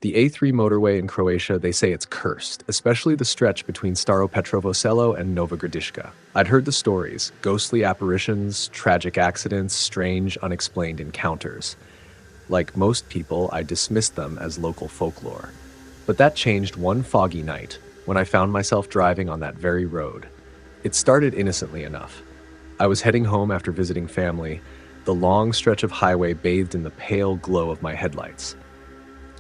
The A3 motorway in Croatia, they say it's cursed, especially the stretch between Staro Petrovo Selo and Nova Gradiška. I'd heard the stories, ghostly apparitions, tragic accidents, strange, unexplained encounters. Like most people, I dismissed them as local folklore. But that changed one foggy night when I found myself driving on that very road. It started innocently enough. I was heading home after visiting family, the long stretch of highway bathed in the pale glow of my headlights.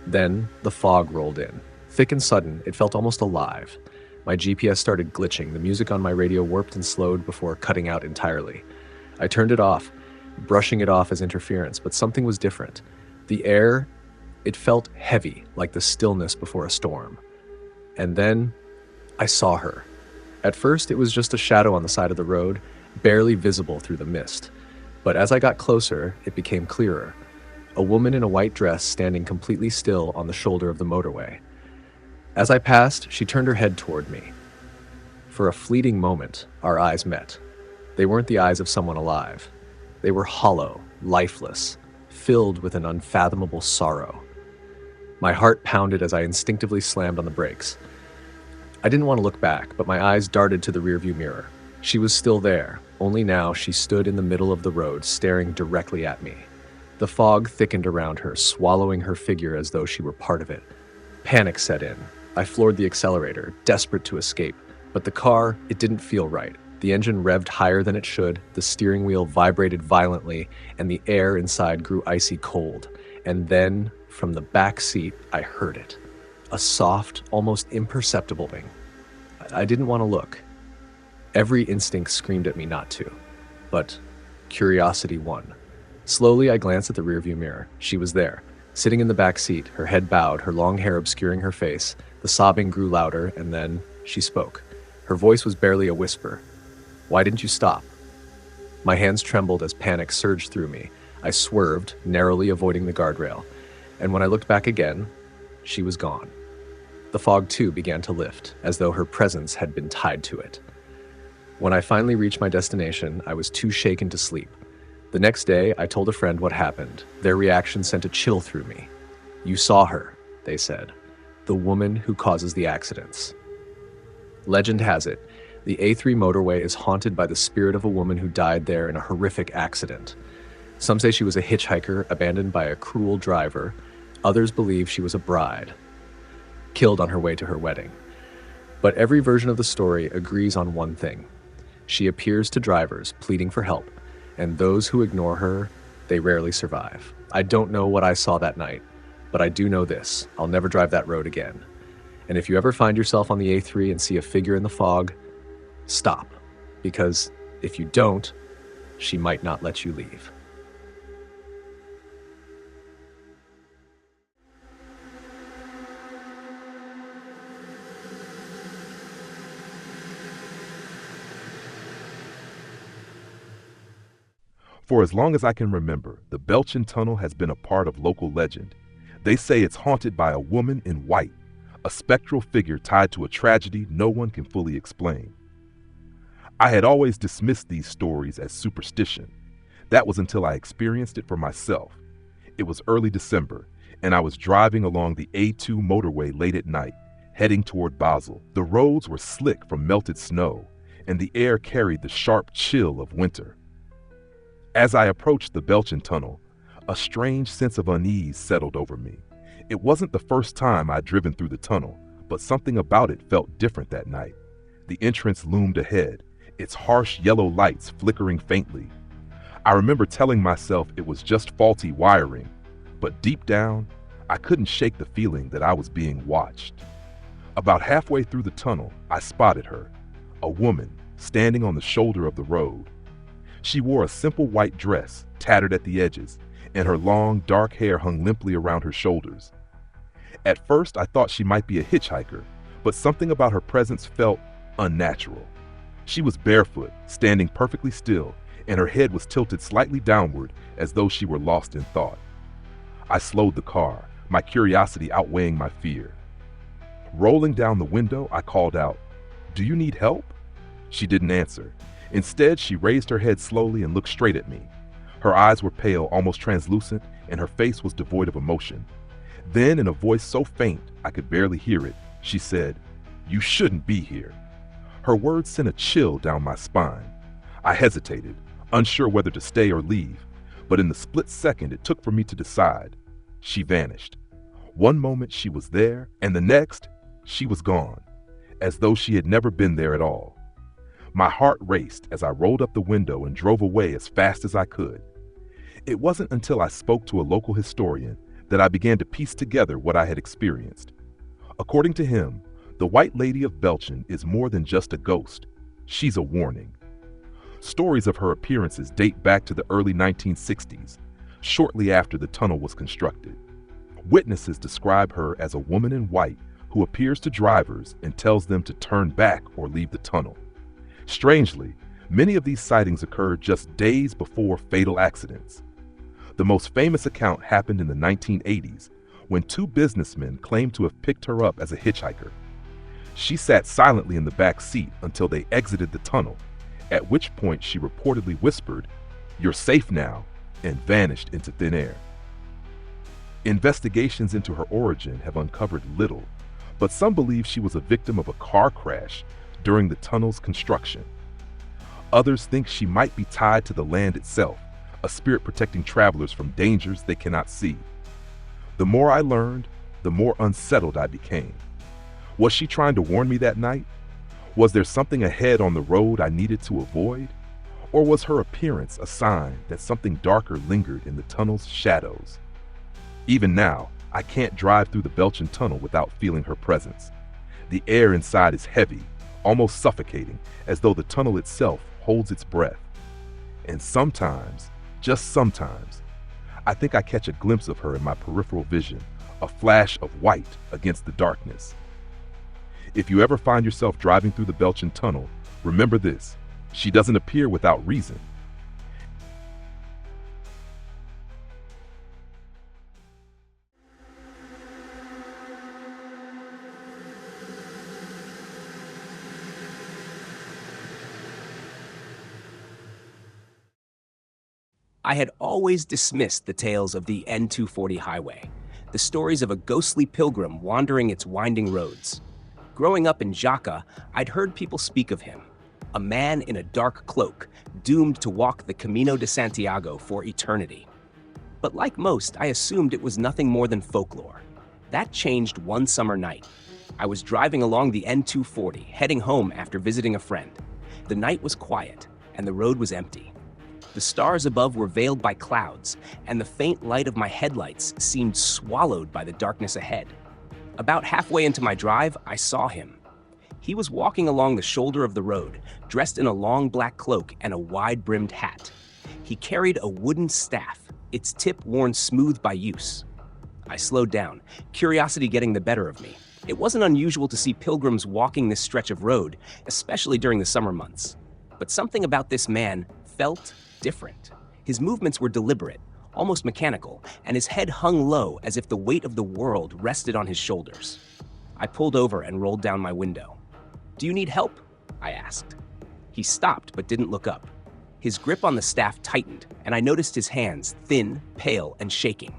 Then, the fog rolled in. Thick and sudden, it felt almost alive. My GPS started glitching, the music on my radio warped and slowed before cutting out entirely. I turned it off, brushing it off as interference, but something was different. The air, it felt heavy, like the stillness before a storm. And then, I saw her. At first, it was just a shadow on the side of the road, barely visible through the mist. But as I got closer, it became clearer. A woman in a white dress standing completely still on the shoulder of the motorway. As I passed, she turned her head toward me. For a fleeting moment, our eyes met. They weren't the eyes of someone alive. They were hollow, lifeless, filled with an unfathomable sorrow. My heart pounded as I instinctively slammed on the brakes. I didn't want to look back, but my eyes darted to the rearview mirror. She was still there, only now she stood in the middle of the road, staring directly at me. The fog thickened around her, swallowing her figure as though she were part of it. Panic set in. I floored the accelerator, desperate to escape. But the car, it didn't feel right. The engine revved higher than it should, the steering wheel vibrated violently, and the air inside grew icy cold. And then, from the back seat, I heard it. A soft, almost imperceptible thing. I didn't want to look. Every instinct screamed at me not to. But curiosity won. Slowly, I glanced at the rearview mirror. She was there, sitting in the back seat, her head bowed, her long hair obscuring her face. The sobbing grew louder, and then she spoke. Her voice was barely a whisper. "Why didn't you stop?" My hands trembled as panic surged through me. I swerved, narrowly avoiding the guardrail. And when I looked back again, she was gone. The fog, too, began to lift, as though her presence had been tied to it. When I finally reached my destination, I was too shaken to sleep. The next day, I told a friend what happened. Their reaction sent a chill through me. "You saw her," they said. "The woman who causes the accidents." Legend has it, the A3 motorway is haunted by the spirit of a woman who died there in a horrific accident. Some say she was a hitchhiker abandoned by a cruel driver. Others believe she was a bride, killed on her way to her wedding. But every version of the story agrees on one thing. She appears to drivers, pleading for help, and those who ignore her, they rarely survive. I don't know what I saw that night, but I do know this: I'll never drive that road again. And if you ever find yourself on the A3 and see a figure in the fog, stop, because if you don't, she might not let you leave. For as long as I can remember, the Belchen Tunnel has been a part of local legend. They say it's haunted by a woman in white, a spectral figure tied to a tragedy no one can fully explain. I had always dismissed these stories as superstition. That was until I experienced it for myself. It was early December, and I was driving along the A2 motorway late at night, heading toward Basel. The roads were slick from melted snow, and the air carried the sharp chill of winter. As I approached the Belchen Tunnel, a strange sense of unease settled over me. It wasn't the first time I'd driven through the tunnel, but something about it felt different that night. The entrance loomed ahead, its harsh yellow lights flickering faintly. I remember telling myself it was just faulty wiring, but deep down, I couldn't shake the feeling that I was being watched. About halfway through the tunnel, I spotted her, a woman standing on the shoulder of the road. She wore a simple white dress, tattered at the edges, and her long, dark hair hung limply around her shoulders. At first, I thought she might be a hitchhiker, but something about her presence felt unnatural. She was barefoot, standing perfectly still, and her head was tilted slightly downward as though she were lost in thought. I slowed the car, my curiosity outweighing my fear. Rolling down the window, I called out, "Do you need help?" She didn't answer. Instead, she raised her head slowly and looked straight at me. Her eyes were pale, almost translucent, and her face was devoid of emotion. Then, in a voice so faint I could barely hear it, she said, "You shouldn't be here." Her words sent a chill down my spine. I hesitated, unsure whether to stay or leave, but in the split second it took for me to decide, she vanished. One moment she was there, and the next, she was gone, as though she had never been there at all. My heart raced as I rolled up the window and drove away as fast as I could. It wasn't until I spoke to a local historian that I began to piece together what I had experienced. According to him, the White Lady of Belchen is more than just a ghost. She's a warning. Stories of her appearances date back to the early 1960s, shortly after the tunnel was constructed. Witnesses describe her as a woman in white who appears to drivers and tells them to turn back or leave the tunnel. Strangely, many of these sightings occurred just days before fatal accidents. The most famous account happened in the 1980s when two businessmen claimed to have picked her up as a hitchhiker. She sat silently in the back seat until they exited the tunnel, at which point she reportedly whispered, "You're safe now," and vanished into thin air. Investigations into her origin have uncovered little, but some believe she was a victim of a car crash during the tunnel's construction. Others think she might be tied to the land itself, a spirit protecting travelers from dangers they cannot see. The more I learned, the more unsettled I became. Was she trying to warn me that night? Was there something ahead on the road I needed to avoid? Or was her appearance a sign that something darker lingered in the tunnel's shadows? Even now, I can't drive through the Belchen Tunnel without feeling her presence. The air inside is heavy, almost suffocating, as though the tunnel itself holds its breath. And sometimes, just sometimes, I think I catch a glimpse of her in my peripheral vision, a flash of white against the darkness. If you ever find yourself driving through the Belchen Tunnel, remember this: she doesn't appear without reason. I had always dismissed the tales of the N240 highway, the stories of a ghostly pilgrim wandering its winding roads. Growing up in Jaca, I'd heard people speak of him, a man in a dark cloak, doomed to walk the Camino de Santiago for eternity. But like most, I assumed it was nothing more than folklore. That changed one summer night. I was driving along the N240, heading home after visiting a friend. The night was quiet, and the road was empty. The stars above were veiled by clouds, and the faint light of my headlights seemed swallowed by the darkness ahead. About halfway into my drive, I saw him. He was walking along the shoulder of the road, dressed in a long black cloak and a wide-brimmed hat. He carried a wooden staff, its tip worn smooth by use. I slowed down, curiosity getting the better of me. It wasn't unusual to see pilgrims walking this stretch of road, especially during the summer months. But something about this man felt different. His movements were deliberate, almost mechanical, and his head hung low as if the weight of the world rested on his shoulders. I pulled over and rolled down my window. "Do you need help?" I asked. He stopped but didn't look up. His grip on the staff tightened, and I noticed his hands, thin, pale, and shaking.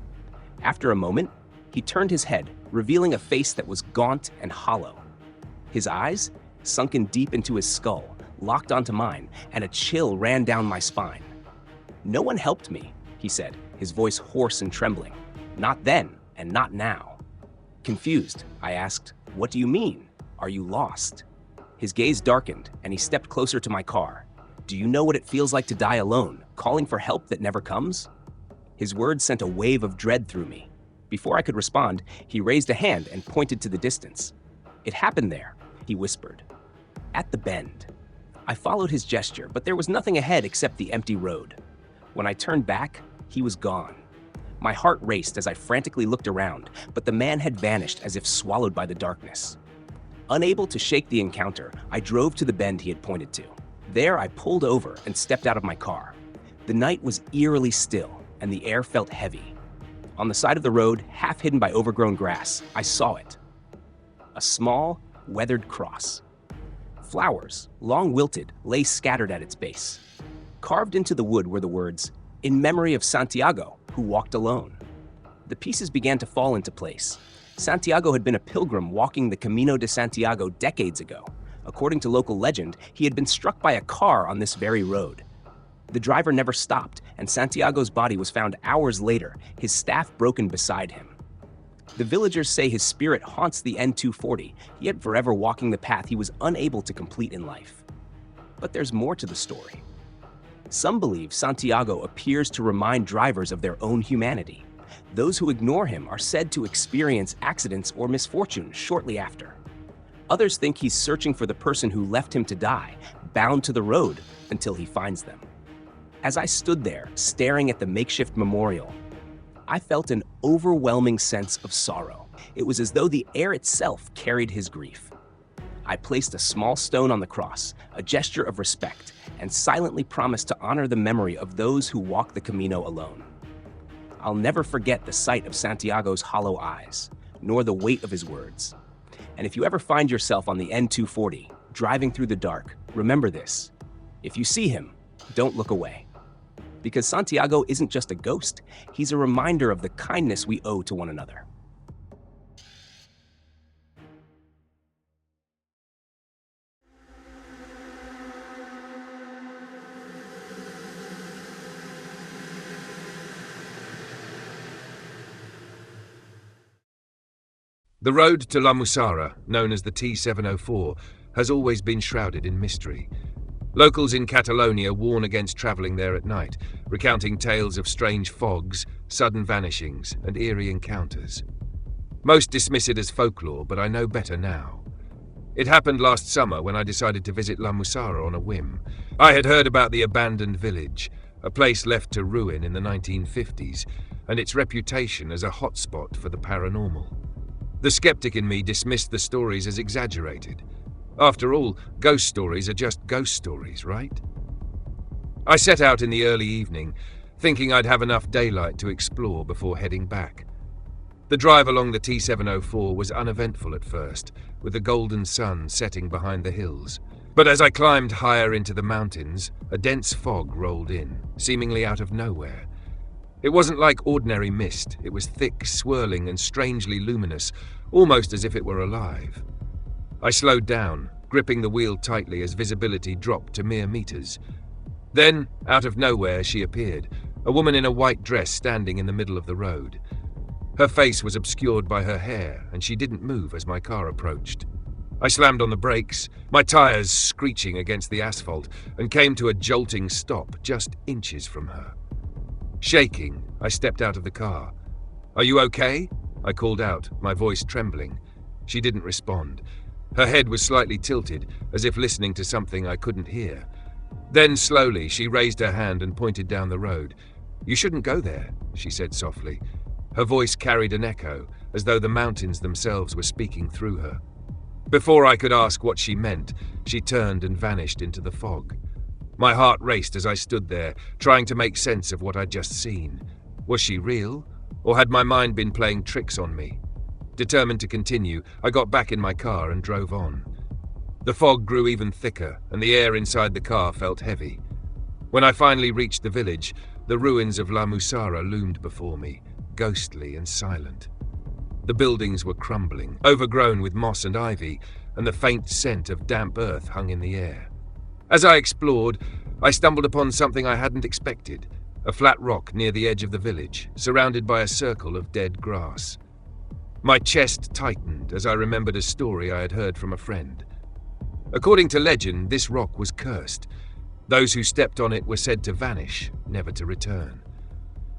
After a moment, he turned his head, revealing a face that was gaunt and hollow. His eyes, sunken deep into his skull, locked onto mine, and a chill ran down my spine. "No one helped me," he said, his voice hoarse and trembling. "Not then, and not now." Confused, I asked, "What do you mean? Are you lost?" His gaze darkened, and he stepped closer to my car. "Do you know what it feels like to die alone, calling for help that never comes?" His words sent a wave of dread through me. Before I could respond, he raised a hand and pointed to the distance. "It happened there," he whispered. "At the bend." I followed his gesture, but there was nothing ahead except the empty road. When I turned back, he was gone. My heart raced as I frantically looked around, but the man had vanished as if swallowed by the darkness. Unable to shake the encounter, I drove to the bend he had pointed to. There, I pulled over and stepped out of my car. The night was eerily still, and the air felt heavy. On the side of the road, half hidden by overgrown grass, I saw it. A small, weathered cross. Flowers, long wilted, lay scattered at its base. Carved into the wood were the words, "In memory of Santiago, who walked alone." The pieces began to fall into place. Santiago had been a pilgrim walking the Camino de Santiago decades ago. According to local legend, he had been struck by a car on this very road. The driver never stopped, and Santiago's body was found hours later, his staff broken beside him. The villagers say his spirit haunts the N240, yet forever walking the path he was unable to complete in life. But there's more to the story. Some believe Santiago appears to remind drivers of their own humanity. Those who ignore him are said to experience accidents or misfortune shortly after. Others think he's searching for the person who left him to die, bound to the road until he finds them. As I stood there, staring at the makeshift memorial, I felt an overwhelming sense of sorrow. It was as though the air itself carried his grief. I placed a small stone on the cross, a gesture of respect, and silently promised to honor the memory of those who walk the Camino alone. I'll never forget the sight of Santiago's hollow eyes, nor the weight of his words. And if you ever find yourself on the N240, driving through the dark, remember this. If you see him, don't look away. Because Santiago isn't just a ghost, he's a reminder of the kindness we owe to one another. The road to La Mussara, known as the T704, has always been shrouded in mystery. Locals in Catalonia warn against travelling there at night, recounting tales of strange fogs, sudden vanishings, and eerie encounters. Most dismiss it as folklore, but I know better now. It happened last summer when I decided to visit La Mussara on a whim. I had heard about the abandoned village, a place left to ruin in the 1950s, and its reputation as a hotspot for the paranormal. The skeptic in me dismissed the stories as exaggerated. After all, ghost stories are just ghost stories, right? I set out in the early evening, thinking I'd have enough daylight to explore before heading back. The drive along the T704 was uneventful at first, with the golden sun setting behind the hills. But as I climbed higher into the mountains, a dense fog rolled in, seemingly out of nowhere. It wasn't like ordinary mist. It was thick, swirling, and strangely luminous, almost as if it were alive. I slowed down, gripping the wheel tightly as visibility dropped to mere meters. Then, out of nowhere, she appeared, a woman in a white dress standing in the middle of the road. Her face was obscured by her hair, and she didn't move as my car approached. I slammed on the brakes, my tires screeching against the asphalt, and came to a jolting stop just inches from her. Shaking, I stepped out of the car. "Are you okay?" I called out, my voice trembling. She didn't respond. Her head was slightly tilted, as if listening to something I couldn't hear. Then, slowly, she raised her hand and pointed down the road. "You shouldn't go there," she said softly. Her voice carried an echo, as though the mountains themselves were speaking through her. Before I could ask what she meant, she turned and vanished into the fog. My heart raced as I stood there, trying to make sense of what I'd just seen. Was she real, or had my mind been playing tricks on me? Determined to continue, I got back in my car and drove on. The fog grew even thicker, and the air inside the car felt heavy. When I finally reached the village, the ruins of La Mussara loomed before me, ghostly and silent. The buildings were crumbling, overgrown with moss and ivy, and the faint scent of damp earth hung in the air. As I explored, I stumbled upon something I hadn't expected, a flat rock near the edge of the village, surrounded by a circle of dead grass. My chest tightened as I remembered a story I had heard from a friend. According to legend, this rock was cursed. Those who stepped on it were said to vanish, never to return.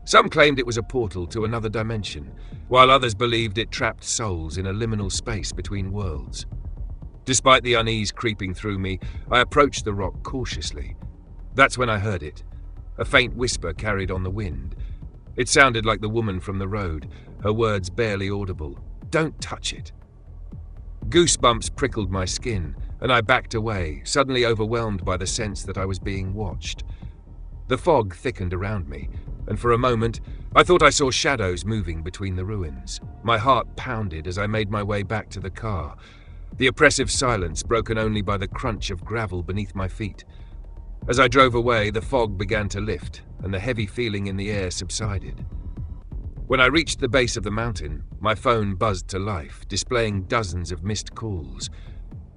Some claimed it was a portal to another dimension, while others believed it trapped souls in a liminal space between worlds. Despite the unease creeping through me, I approached the rock cautiously. That's when I heard it. A faint whisper carried on the wind. It sounded like the woman from the road, her words barely audible. "Don't touch it." Goosebumps prickled my skin, and I backed away, suddenly overwhelmed by the sense that I was being watched. The fog thickened around me, and for a moment, I thought I saw shadows moving between the ruins. My heart pounded as I made my way back to the car, the oppressive silence broken only by the crunch of gravel beneath my feet. As I drove away, the fog began to lift, and the heavy feeling in the air subsided. When I reached the base of the mountain, my phone buzzed to life, displaying dozens of missed calls.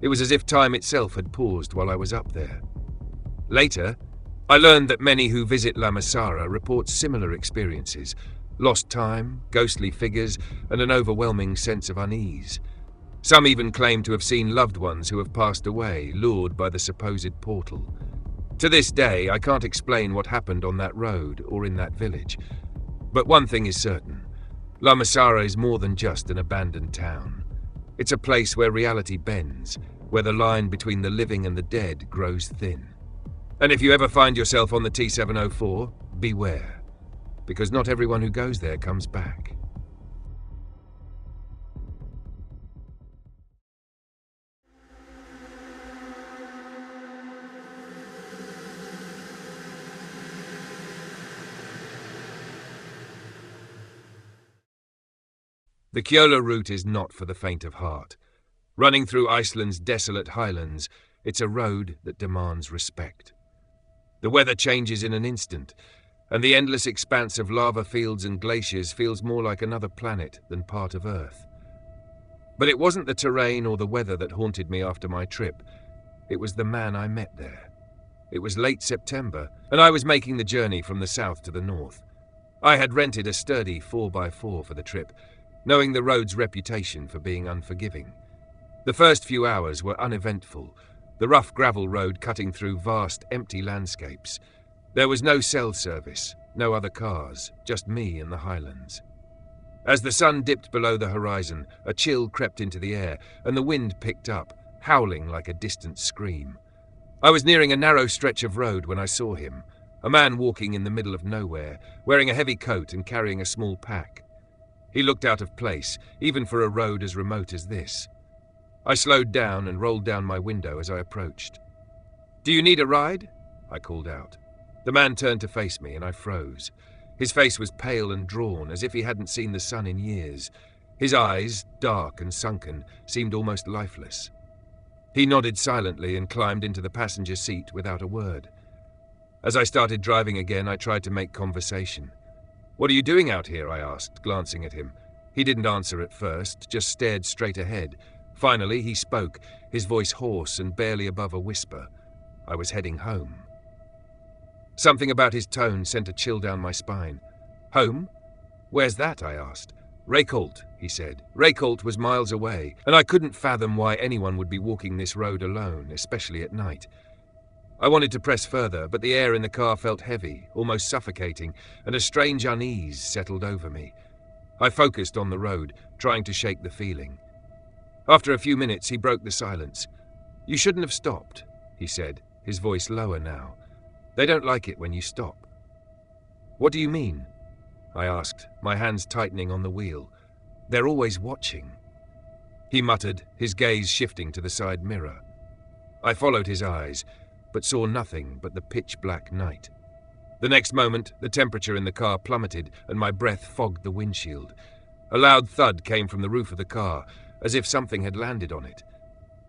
It was as if time itself had paused while I was up there. Later, I learned that many who visit La Mussara report similar experiences: lost time, ghostly figures, and an overwhelming sense of unease. Some even claim to have seen loved ones who have passed away, lured by the supposed portal. To this day, I can't explain what happened on that road or in that village. But one thing is certain: La Mussara is more than just an abandoned town. It's a place where reality bends, where the line between the living and the dead grows thin. And if you ever find yourself on the T704, beware, because not everyone who goes there comes back. The Kjölur Route is not for the faint of heart. Running through Iceland's desolate highlands, it's a road that demands respect. The weather changes in an instant, and the endless expanse of lava fields and glaciers feels more like another planet than part of Earth. But it wasn't the terrain or the weather that haunted me after my trip. It was the man I met there. It was late September, and I was making the journey from the south to the north. I had rented a sturdy 4x4 for the trip, knowing the road's reputation for being unforgiving. The first few hours were uneventful, the rough gravel road cutting through vast, empty landscapes. There was no cell service, no other cars, just me and the highlands. As the sun dipped below the horizon, a chill crept into the air, and the wind picked up, howling like a distant scream. I was nearing a narrow stretch of road when I saw him, a man walking in the middle of nowhere, wearing a heavy coat and carrying a small pack. He looked out of place, even for a road as remote as this. I slowed down and rolled down my window as I approached. "Do you need a ride?" I called out. The man turned to face me, and I froze. His face was pale and drawn, as if he hadn't seen the sun in years. His eyes, dark and sunken, seemed almost lifeless. He nodded silently and climbed into the passenger seat without a word. As I started driving again, I tried to make conversation. "What are you doing out here?" I asked, glancing at him. He didn't answer at first, just stared straight ahead. Finally, he spoke, his voice hoarse and barely above a whisper. I was heading home. Something about his tone sent a chill down my spine. "Home? Where's that?" I asked. "Reykholt," he said. Reykholt was miles away, and I couldn't fathom why anyone would be walking this road alone, especially at night. I wanted to press further, but the air in the car felt heavy, almost suffocating, and a strange unease settled over me. I focused on the road, trying to shake the feeling. After a few minutes, he broke the silence. "You shouldn't have stopped," he said, his voice lower now. "They don't like it when you stop." "What do you mean?" I asked, my hands tightening on the wheel. "They're always watching." He muttered, his gaze shifting to the side mirror. I followed his eyes, but saw nothing but the pitch-black night. The next moment, the temperature in the car plummeted and my breath fogged the windshield. A loud thud came from the roof of the car, as if something had landed on it.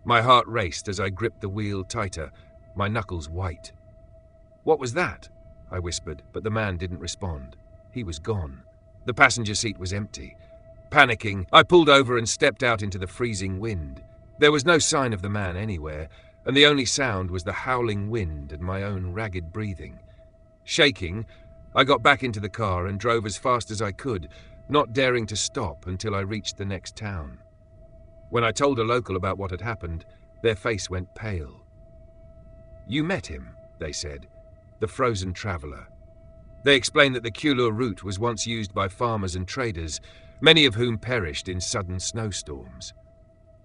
My heart raced as I gripped the wheel tighter, my knuckles white. "What was that?" I whispered, but the man didn't respond. He was gone. The passenger seat was empty. Panicking, I pulled over and stepped out into the freezing wind. There was no sign of the man anywhere, and the only sound was the howling wind and my own ragged breathing. Shaking, I got back into the car and drove as fast as I could, not daring to stop until I reached the next town. When I told a local about what had happened, their face went pale. "You met him," they said, "the frozen traveller." They explained that the Kjölur Route was once used by farmers and traders, many of whom perished in sudden snowstorms.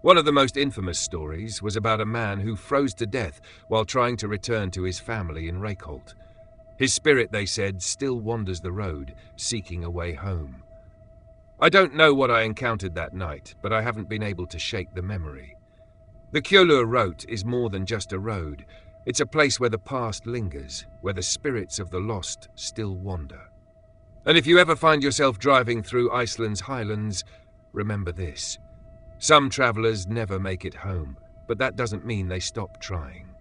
One of the most infamous stories was about a man who froze to death while trying to return to his family in Reykholt. His spirit, they said, still wanders the road, seeking a way home. I don't know what I encountered that night, but I haven't been able to shake the memory. The Kjölur Route is more than just a road. It's a place where the past lingers, where the spirits of the lost still wander. And if you ever find yourself driving through Iceland's highlands, remember this. Some travelers never make it home, but that doesn't mean they stop trying.